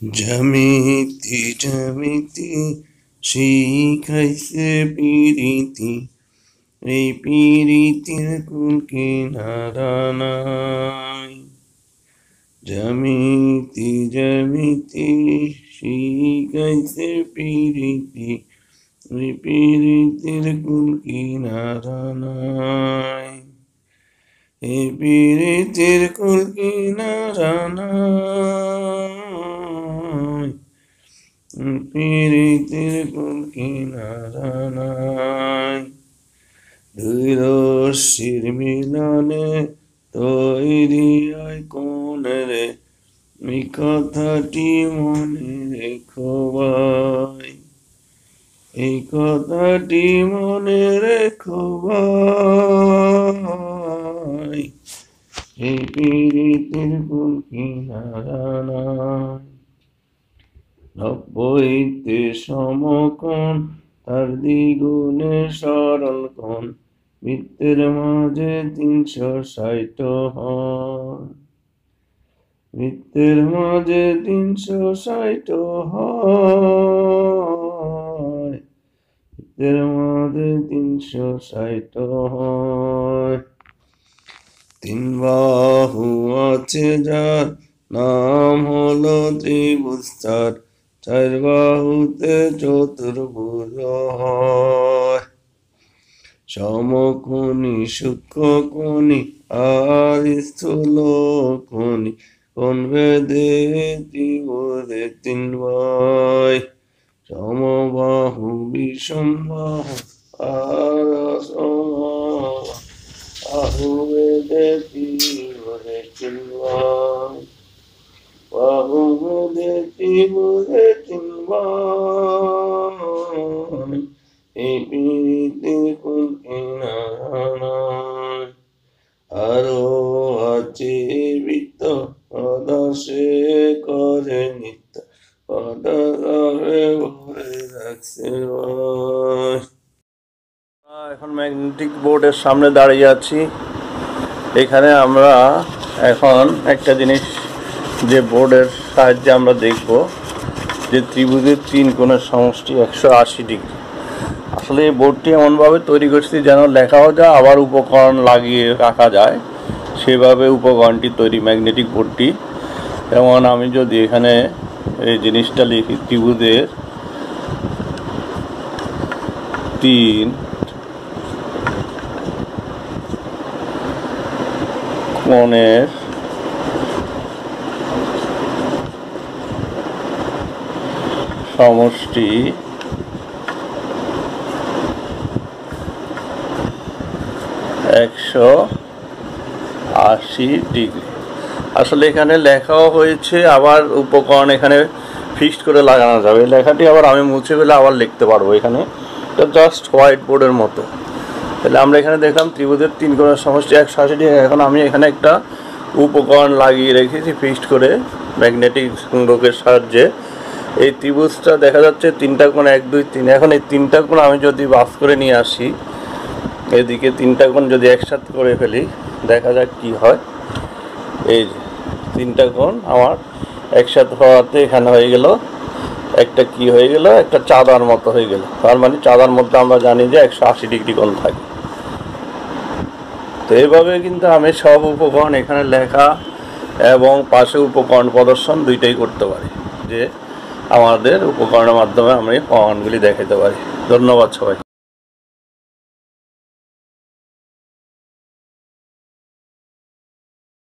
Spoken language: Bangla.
জ্যামিতি জ্যামিতি শিখাইছে পিরিতি, এই পিরিতির কুল কিনারা নাই। জ্যামিতি জ্যামিতি শিখাইছে পিরিতি, এই পিরিতির কুল কিনারা নাই। এই পিরিতির কুল কিনারা নাই, পিরিতির কুল কিনারা নাই। দুই রশ্মির মিলনে তৈরি হয় কোন রে, এই কথাটি মনে রেখো ভাই, এই কথাটি মনে রেখো ভাই। এই পিরিতির কুল কিনারা নাই। নব্বইতে সমকোণ তার দ্বিগুণে সরল কোণ, বৃত্তের মাঝে 360 হয়, বৃত্তের মাঝে 360 হয়, বৃত্তের মাঝে 360 হয়। তিন বাহু আছে যার নাম হলো ত্রিভুজ তার, চার বাহুতে চতুর্ভুজ হয়। সমকোণী সূক্ষ্মকোণী আর স্থূলকোণী, কোণ ভেদে ত্রিভুজে 3 ভাই। সমবাহু বিষমবাহু আর অসমবাহু ভেদে ত্রিভুজে 3 ভাই। বাহু ভেদে ত্রিভুজে 3 ভাই। এই পিরিতির কুল কিনারা নাই। আরো আছে বৃত্ত পদাসে করে নিত্য, পদাসে ভরে রাখছে ভাই। এখন ম্যাগনেটিক বোর্ডের সামনে দাঁড়িয়ে আছি। এখানে আমরা এখন একটা জিনিস, যে বোর্ডের সাহায্যে আমরা দেখব যে ত্রিভুজের 3 কোণের সমষ্টি 180 ডিগ্রি। আসলে এই বোর্ডটি এমনভাবে তৈরি করছি যেন লেখাও যায়, আবার উপকরণ লাগিয়ে রাখা যায়, সেভাবে উপকরণটি তৈরি ম্যাগনেটিক বোর্ডটি। যেমন আমি যদি এখানে এই জিনিসটা লিখি, ত্রিভুজের 3 কোণের সমষ্টি 180 ডিগ্রি। আসলে এখানে লেখাও হয়েছে, আবার উপকরণ এখানে ফিক্সড করে লাগানো যাবে। এই লেখাটি আবার আমি মুছে ফেলে আবার লিখতে পারবো এখানে, এটা জাস্ট হোয়াইট বোর্ডের মতো। তাহলে আমরা এখানে দেখলাম ত্রিভুজের 3 কোণের সমষ্টি 180 ডিগ্রি। এখন আমি এখানে একটা উপকরণ লাগিয়ে রেখেছি ফিক্সড করে ম্যাগনেটিক সংযোগের সাহায্যে। এই ত্রিভুজটা দেখা যাচ্ছে 3টা কোণ 1 2 3। এখন এই 3টা কোণ আমি যদি বাস করে নিয়ে আসি, এদিকে 3টা কোণ যদি একসাথে করে ফেলি, দেখা যাক কি হয়। এই যে 3টা কোণ আমার একসাথে হওয়াতে এখানে হয়ে গেল একটা, কি হয়ে গেল, একটা চাঁদার মতো হয়ে গেল। তার মানে চাঁদার মধ্যে আমরা জানি যে 180 ডিগ্রি কোণ থাকে। তো এইভাবে কিন্তু আমি সব উপকরণ এখানে লেখা এবং পাশে উপকরণ প্রদর্শন দুইটাই করতে পারি, যে আমাদের উপকরণের মাধ্যমে আমরা প্রমাণগুলি দেখাতে পারি। ধন্যবাদ সবাই।